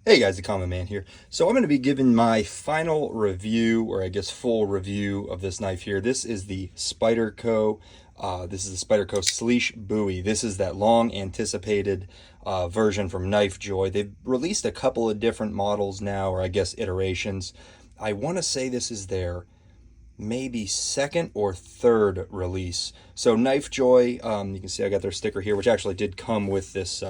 Hey guys, the Common Man here. So I'm going to be giving my final review, or I guess full review of this knife here. This is the Spyderco. This is the Spyderco Slysz Bowie. This is that long anticipated version from Knife Joy. They've released a couple of different models now, or I guess iterations. I want to say this is their maybe second or third release. So Knife Joy, you can see I got their sticker here, which actually did come with this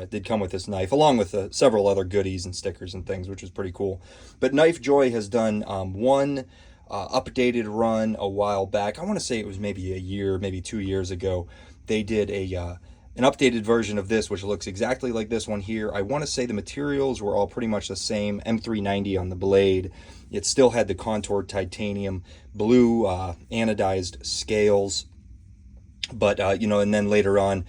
knife, along with several other goodies and stickers and things, which is pretty cool. But Knife Joy has done one updated run a while back. I want to say it was maybe a year, maybe 2 years ago. They did an updated version of this, which looks exactly like this one here. I want to say the materials were all pretty much the same. M390 on the blade. It still had the contoured titanium, blue anodized scales. But, and then later on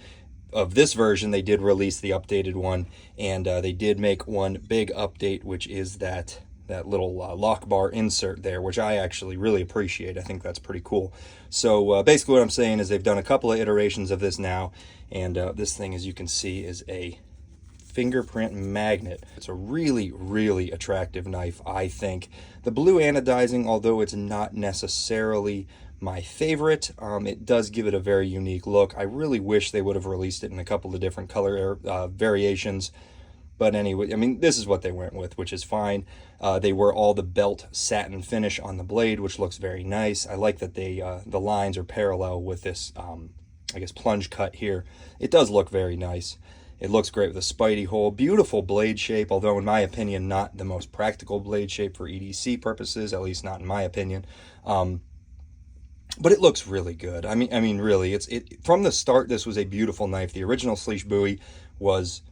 of this version, they did release the updated one. And they did make one big update, which is that little lock bar insert there, which I actually really appreciate. I think that's pretty cool. So basically what I'm saying is they've done a couple of iterations of this now, and this thing, as you can see, is a fingerprint magnet. It's a really, really attractive knife, I think. The blue anodizing, although it's not necessarily my favorite, it does give it a very unique look. I really wish they would have released it in a couple of different color variations. But anyway, I mean, this is what they went with, which is fine. They were all the belt satin finish on the blade, which looks very nice. I like that the lines are parallel with this, I guess, plunge cut here. It does look very nice. It looks great with a Spidey hole. Beautiful blade shape, although in my opinion, not the most practical blade shape for EDC purposes, at least not in my opinion. But it looks really good. I mean, really, from the start, this was a beautiful knife. The original Slysz Bowie was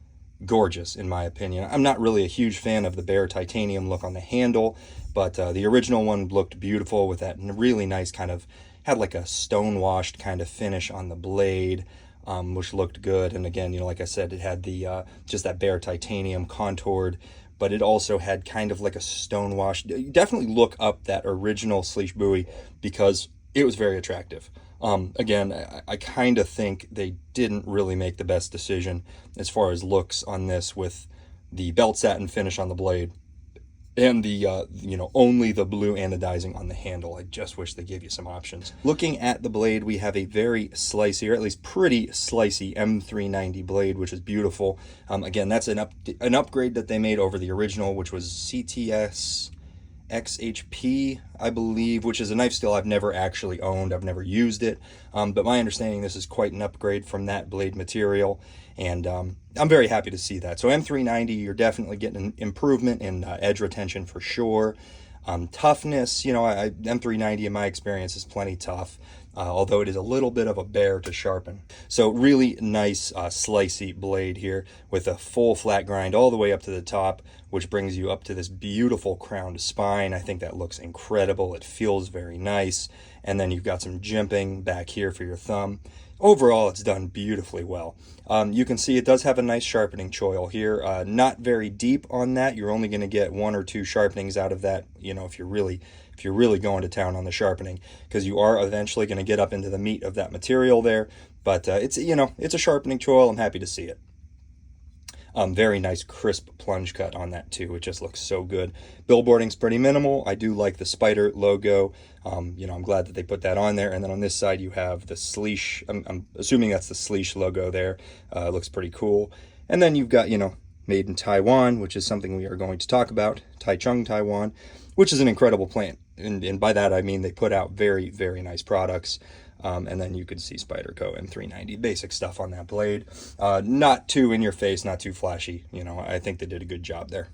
gorgeous in my opinion. I'm not really a huge fan of the bare titanium look on the handle, but the original one looked beautiful with that really nice kind of, had like a stone washed kind of finish on the blade, which looked good. And again, like I said, it had the just that bare titanium contoured, but it also had kind of like a stone wash. Definitely look up that original Slysz Bowie because it was very attractive. Again, I kind of think they didn't really make the best decision as far as looks on this, with the belt satin finish on the blade and the only the blue anodizing on the handle. I just wish they gave you some options. Looking at the blade, we have a very slicey, or at least pretty slicey, M390 blade, which is beautiful. Again, that's an upgrade that they made over the original, which was CTS XHP, I believe, which is a knife steel I've never actually owned. I've never used it, but my understanding, this is quite an upgrade from that blade material, and I'm very happy to see that. So M390, you're definitely getting an improvement in edge retention for sure. Toughness, M390 in my experience is plenty tough, although it is a little bit of a bear to sharpen. So really nice slicey blade here with a full flat grind all the way up to the top, which brings you up to this beautiful crowned spine. I think that looks incredible. It feels very nice. And then you've got some jimping back here for your thumb. Overall, it's done beautifully well. You can see it does have a nice sharpening choil here. Not very deep on that. You're only going to get 1 or 2 sharpenings out of that, if you're really going to town on the sharpening, because you are eventually going to get up into the meat of that material there. But it's a sharpening choil. I'm happy to see it. Very nice crisp plunge cut on that too. It just looks so good. Billboarding's pretty minimal. I do like the Spyder logo. I'm glad that they put that on there. And then on this side you have the Slysz. I'm assuming that's the Slysz logo there. It looks pretty cool. And then you've got, made in Taiwan, which is something we are going to talk about. Taichung, Taiwan, which is an incredible plant. And by that I mean they put out very, very nice products. And then you can see Spyderco M390, basic stuff on that blade. Not too in your face, not too flashy. I think they did a good job there.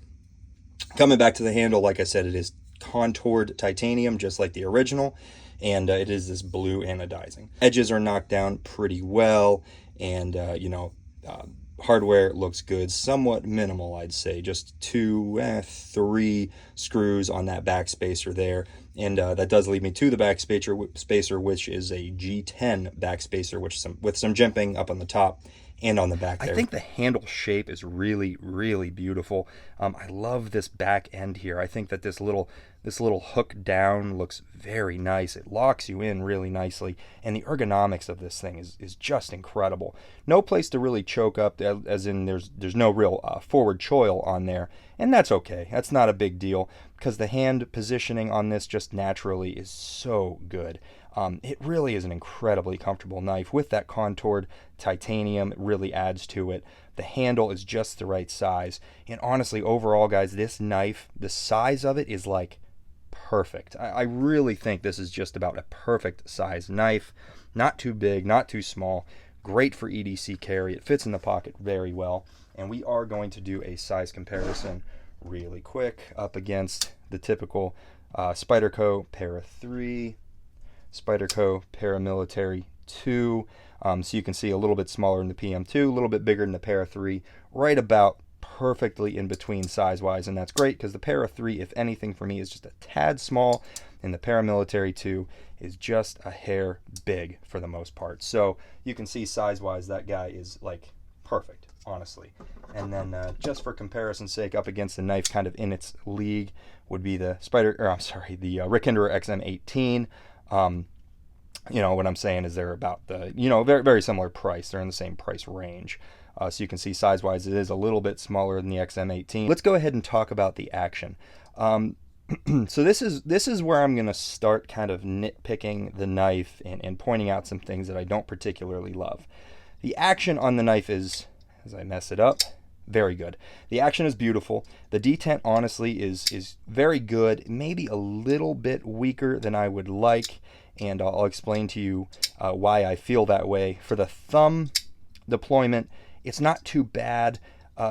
Coming back to the handle, like I said, it is contoured titanium, just like the original. And it is this blue anodizing. Edges are knocked down pretty well. And, hardware looks good, somewhat minimal, I'd say, just 2, 3 screws on that back spacer there. And that does lead me to the back spacer, which is a G10 back spacer, with some jimping up on the top and on the back there. I think the handle shape is really, really beautiful. I love this back end here. I think that this little This little hook down looks very nice. It locks you in really nicely, and the ergonomics of this thing is just incredible. No place to really choke up, as in there's no real forward choil on there, and that's okay. That's not a big deal because the hand positioning on this just naturally is so good. It really is an incredibly comfortable knife with that contoured titanium. It really adds to it. The handle is just the right size, and honestly, overall, guys, this knife, the size of it is like perfect. I really think this is just about a perfect size knife. Not too big, not too small. Great for EDC carry. It fits in the pocket very well. And we are going to do a size comparison really quick up against the typical Spyderco Para 3, Spyderco Paramilitary 2. So you can see a little bit smaller in the PM2, a little bit bigger in the Para 3, right about perfectly in between size-wise, and that's great because the Para 3, if anything for me, is just a tad small, and the Paramilitary 2 is just a hair big for the most part. So you can see size-wise that guy is like perfect, honestly. And then just for comparison's sake, up against the knife kind of in its league would be the Rick Hinderer XM18. You know, what I'm saying is they're about the, very, very similar price. They're in the same price range. So you can see size-wise it is a little bit smaller than the XM18. Let's go ahead and talk about the action. So this is where I'm going to start kind of nitpicking the knife and pointing out some things that I don't particularly love. The action on the knife is, as I mess it up, very good. The action is beautiful. The detent, honestly, is very good. Maybe a little bit weaker than I would like, and I'll explain to you why I feel that way. For the thumb deployment, it's not too bad.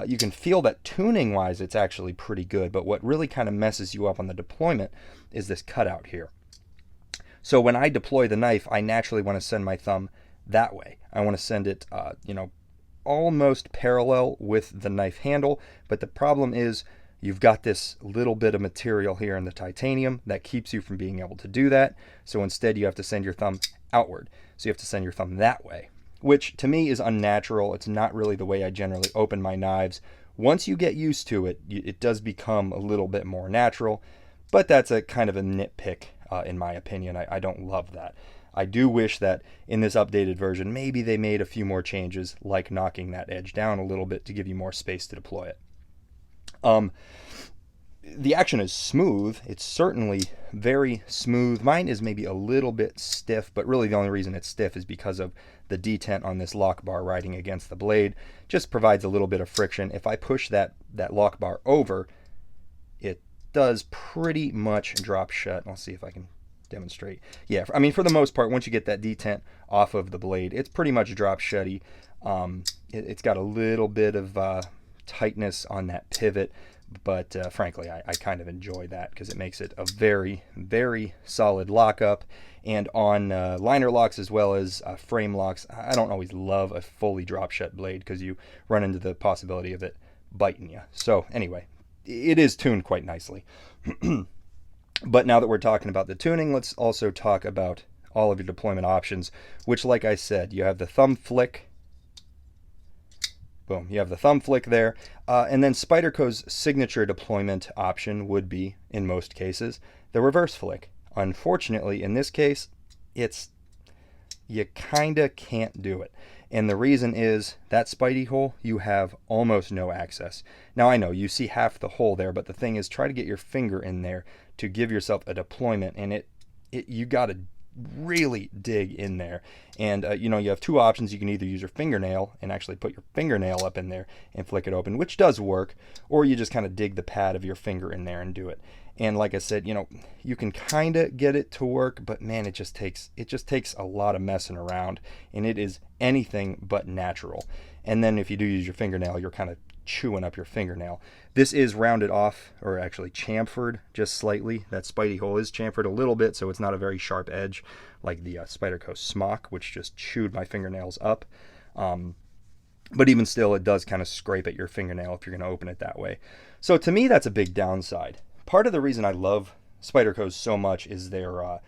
You can feel that tuning-wise, it's actually pretty good, but what really kind of messes you up on the deployment is this cutout here. So when I deploy the knife, I naturally want to send my thumb that way. I want to send it, almost parallel with the knife handle, but the problem is you've got this little bit of material here in the titanium that keeps you from being able to do that. So instead you have to send your thumb outward. So you have to send your thumb that way, which to me is unnatural. It's not really the way I generally open my knives. Once you get used to it, it does become a little bit more natural, but that's a kind of a nitpick in my opinion. I don't love that. I do wish that in this updated version, maybe they made a few more changes, like knocking that edge down a little bit to give you more space to deploy it. The action is smooth. It's certainly very smooth. Mine is maybe a little bit stiff, but really the only reason it's stiff is because of the detent on this lock bar riding against the blade. Just provides a little bit of friction. If I push that lock bar over, it does pretty much drop shut. I'll see if I can demonstrate. Yeah, I mean, for the most part, once you get that detent off of the blade, it's pretty much drop shutty. It's got a little bit of tightness on that pivot, but frankly, I kind of enjoy that because it makes it a very, very solid lockup. And on liner locks as well as frame locks, I don't always love a fully drop shut blade because you run into the possibility of it biting you. So anyway, it is tuned quite nicely. But now that we're talking about the tuning, let's also talk about all of your deployment options, which, like I said, you have the thumb flick. Boom, you have the thumb flick there. And then Spyderco's signature deployment option would be, in most cases, the reverse flick. Unfortunately, in this case, you kinda can't do it. And the reason is that Spidey hole, you have almost no access. Now I know you see half the hole there, but the thing is, try to get your finger in there to give yourself a deployment, and you gotta really dig in there. And you have two options. You can either use your fingernail and actually put your fingernail up in there and flick it open, which does work, or you just kind of dig the pad of your finger in there and do it. And like I said, you can kind of get it to work, but man, it just takes a lot of messing around, and it is anything but natural. And then if you do use your fingernail, you're kind of chewing up your fingernail. This is rounded off, or actually chamfered just slightly. That Spidey hole is chamfered a little bit, so it's not a very sharp edge like the Spyderco Smock, which just chewed my fingernails up. But even still, it does kind of scrape at your fingernail if you're going to open it that way. So to me, that's a big downside. Part of the reason I love Spyderco's so much is their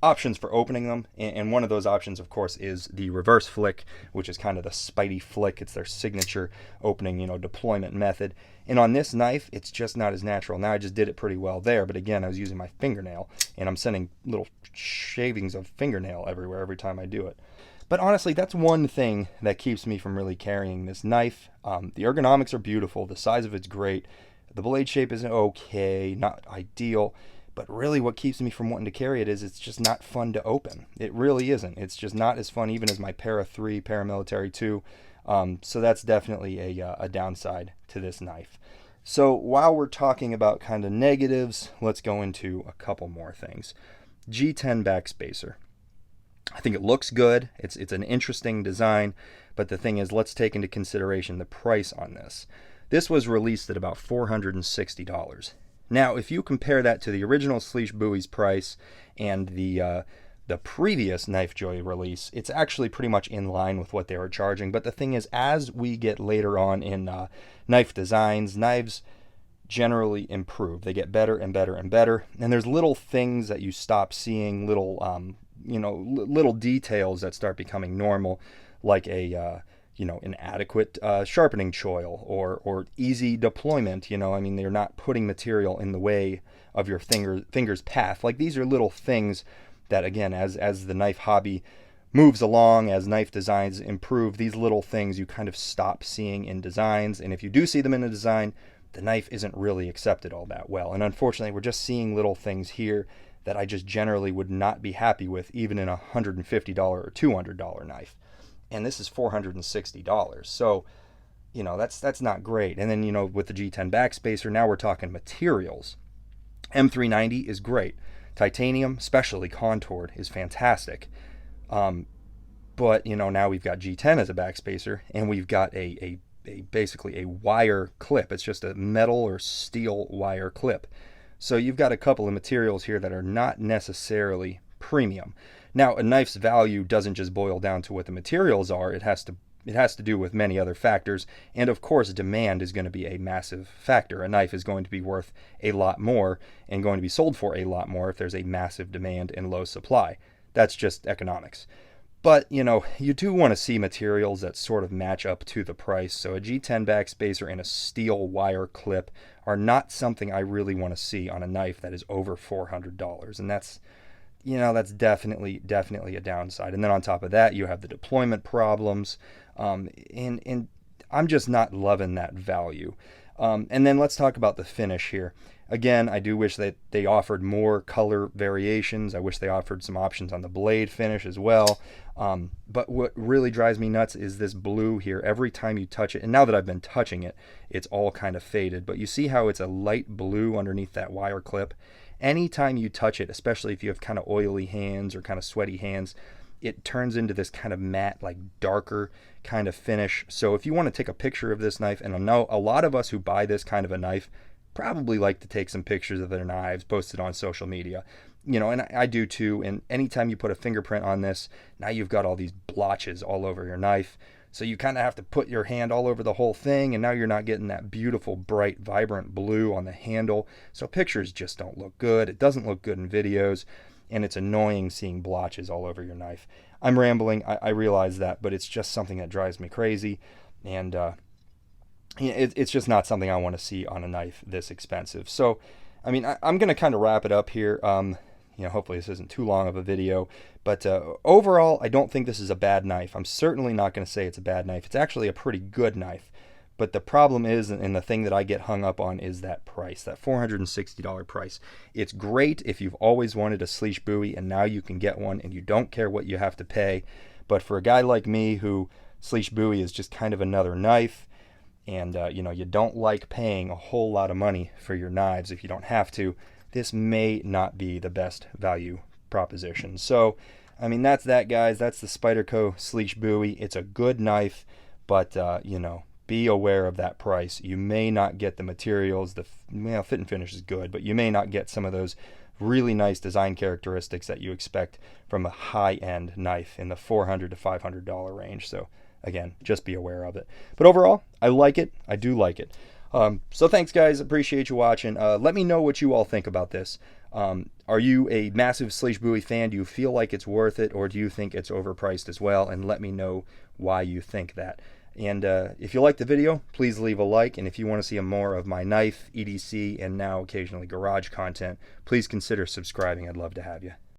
options for opening them, and one of those options, of course, is the reverse flick, which is kind of the Spidey flick. It's their signature opening, deployment method. And on this knife, it's just not as natural. Now, I just did it pretty well there, but again, I was using my fingernail, and I'm sending little shavings of fingernail everywhere every time I do it. But honestly, that's one thing that keeps me from really carrying this knife. The ergonomics are beautiful. The size of it's great. The blade shape is okay, not ideal. But really what keeps me from wanting to carry it is it's just not fun to open. It really isn't. It's just not as fun even as my Para 3, Paramilitary 2. So that's definitely a downside to this knife. So while we're talking about kind of negatives, let's go into a couple more things. G10 backspacer. I think it looks good. It's an interesting design, but the thing is, let's take into consideration the price on this. This was released at about $460. Now, if you compare that to the original Slysz Bowie's price and the previous Knife Joy release, it's actually pretty much in line with what they were charging. But the thing is, as we get later on in knife designs, knives generally improve. They get better and better and better. And there's little things that you stop seeing, little little details that start becoming normal, like an adequate sharpening choil or easy deployment. They're not putting material in the way of your finger's path. Like, these are little things that, again, as the knife hobby moves along, as knife designs improve, these little things you kind of stop seeing in designs. And if you do see them in a design, the knife isn't really accepted all that well. And unfortunately, we're just seeing little things here that I just generally would not be happy with, even in a $150 or $200 knife. And this is $460. So, that's not great. And then, with the G10 backspacer, now we're talking materials. M390 is great. Titanium, especially contoured, is fantastic. But, now we've got G10 as a backspacer, and we've got basically a wire clip. It's just a metal or steel wire clip. So you've got a couple of materials here that are not necessarily premium. Now, a knife's value doesn't just boil down to what the materials are. It has to do with many other factors. And of course, demand is going to be a massive factor. A knife is going to be worth a lot more and going to be sold for a lot more if there's a massive demand and low supply. That's just economics. But, you do want to see materials that sort of match up to the price. So a G10 backspacer and a steel wire clip are not something I really want to see on a knife that is over $400. And that's definitely a downside. And then on top of that, you have the deployment problems. And I'm just not loving that value. And then let's talk about the finish here. Again, I do wish that they offered more color variations. I wish they offered some options on the blade finish as well. But what really drives me nuts is this blue here. Every time you touch it, and now that I've been touching it, it's all kind of faded. But you see how it's a light blue underneath that wire clip? Anytime you touch it, especially if you have kind of oily hands or kind of sweaty hands, it turns into this kind of matte, like darker kind of finish. So if you want to take a picture of this knife, and I know a lot of us who buy this kind of a knife probably like to take some pictures of their knives, post it on social media, and I do too. And anytime you put a fingerprint on this, now you've got all these blotches all over your knife. So you kind of have to put your hand all over the whole thing, and now you're not getting that beautiful, bright, vibrant blue on the handle. So pictures just don't look good. It doesn't look good in videos, and it's annoying seeing blotches all over your knife. I'm rambling, I realize that, but it's just something that drives me crazy, and it's just not something I want to see on a knife this expensive. So, I'm going to kind of wrap it up here. Hopefully this isn't too long of a video, but overall, I don't think this is a bad knife. I'm certainly not going to say it's a bad knife. It's actually a pretty good knife. But the problem is, and the thing that I get hung up on, is that price, that $460 price. It's great if you've always wanted a Slysz Bowie and now you can get one and you don't care what you have to pay. But for a guy like me who Slysz Bowie is just kind of another knife, and you don't like paying a whole lot of money for your knives if you don't have to, this may not be the best value proposition. So, that's that, guys. That's the Spyderco Slysz Bowie. It's a good knife, but, be aware of that price. You may not get the materials. The fit and finish is good, but you may not get some of those really nice design characteristics that you expect from a high-end knife in the $400 to $500 range. So, again, just be aware of it. But overall, I like it. I do like it. So thanks, guys. Appreciate you watching. Let me know what you all think about this. Are you a massive Slysz Bowie fan? Do you feel like it's worth it, or do you think it's overpriced as well? And let me know why you think that. And if you like the video, please leave a like. And if you want to see more of my knife, EDC, and now occasionally garage content, please consider subscribing. I'd love to have you.